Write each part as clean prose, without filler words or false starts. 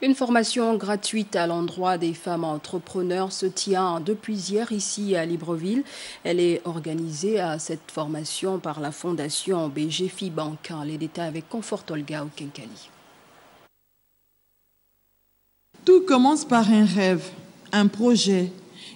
Une formation gratuite à l'endroit des femmes entrepreneurs se tient depuis hier ici à Libreville. Elle est organisée à cette formation par la fondation BGFI Bank. Les détails avec Confort Olga au Kenkali. Tout commence par un rêve, un projet.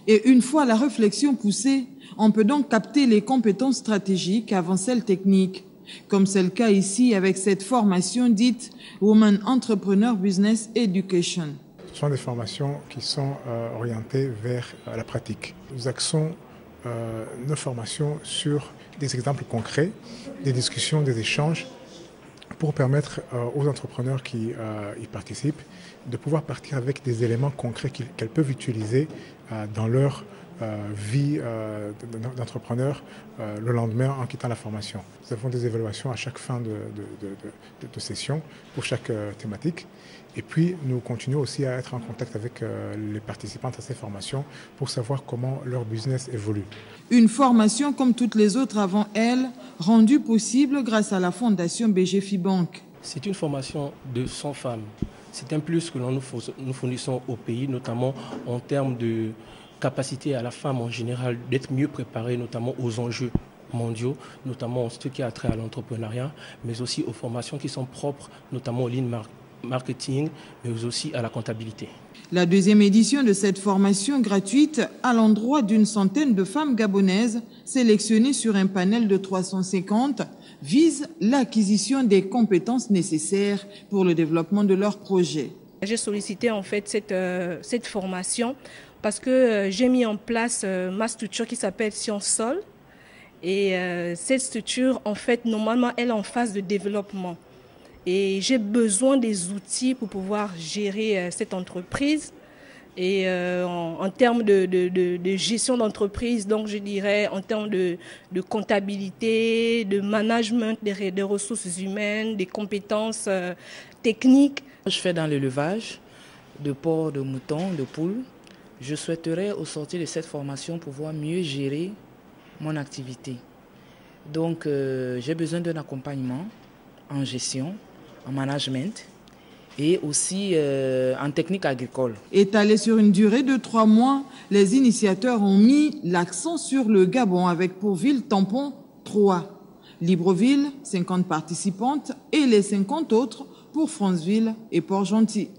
Et une fois la réflexion poussée, on peut donc capter les compétences stratégiques avant celles techniques. Comme c'est le cas ici avec cette formation dite Women Entrepreneur Business Education. Ce sont des formations qui sont orientées vers la pratique. Nous axons nos formations sur des exemples concrets, des discussions, des échanges pour permettre aux entrepreneurs qui y participent de pouvoir partir avec des éléments concrets qu'elles peuvent utiliser dans leur vie d'entrepreneur le lendemain en quittant la formation. Nous avons des évaluations à chaque fin de session pour chaque thématique. Et puis, nous continuons aussi à être en contact avec les participantes à ces formations pour savoir comment leur business évolue. Une formation comme toutes les autres avant elle, rendue possible grâce à la fondation BGFI Bank. C'est une formation de 100 femmes. C'est un plus que nous fournissons au pays, notamment en termes de capacité à la femme en général d'être mieux préparée, notamment aux enjeux mondiaux, notamment en ce qui a trait à l'entrepreneuriat, mais aussi aux formations qui sont propres, notamment au lean marketing, mais aussi à la comptabilité. La deuxième édition de cette formation gratuite à l'endroit d'une centaine de femmes gabonaises sélectionnées sur un panel de 350 vise l'acquisition des compétences nécessaires pour le développement de leurs projets. J'ai sollicité en fait cette formation parce que j'ai mis en place ma structure qui s'appelle Sciences Sol. Et cette structure, en fait, normalement, elle est en phase de développement. Et j'ai besoin des outils pour pouvoir gérer cette entreprise. Et en termes de gestion d'entreprise, donc je dirais en termes de comptabilité, de management des ressources humaines, des compétences techniques. Je fais dans l'élevage de porcs, de moutons, de poules. Je souhaiterais, au sortir de cette formation, pouvoir mieux gérer mon activité. Donc, j'ai besoin d'un accompagnement en gestion, en management et aussi en technique agricole. Étalé sur une durée de 3 mois, les initiateurs ont mis l'accent sur le Gabon avec pour ville tampon 3. Libreville, 50 participantes et les 50 autres pour Franceville et Port-Gentil.